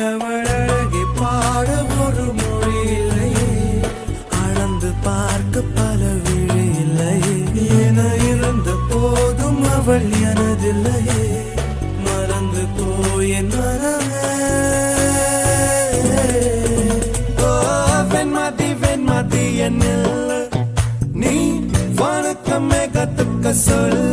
அவள் அழகை பாட ஒரு மொழி இல்லையே, அளந்து பார்க்க பல விழி இல்லையே, என இருந்த போதும் அவள் எனதில்லையே, மறந்து போய் என் மனமே. வெண்மதி என்னில் நீ வணக்கமே கத்துக்க சொல்ல,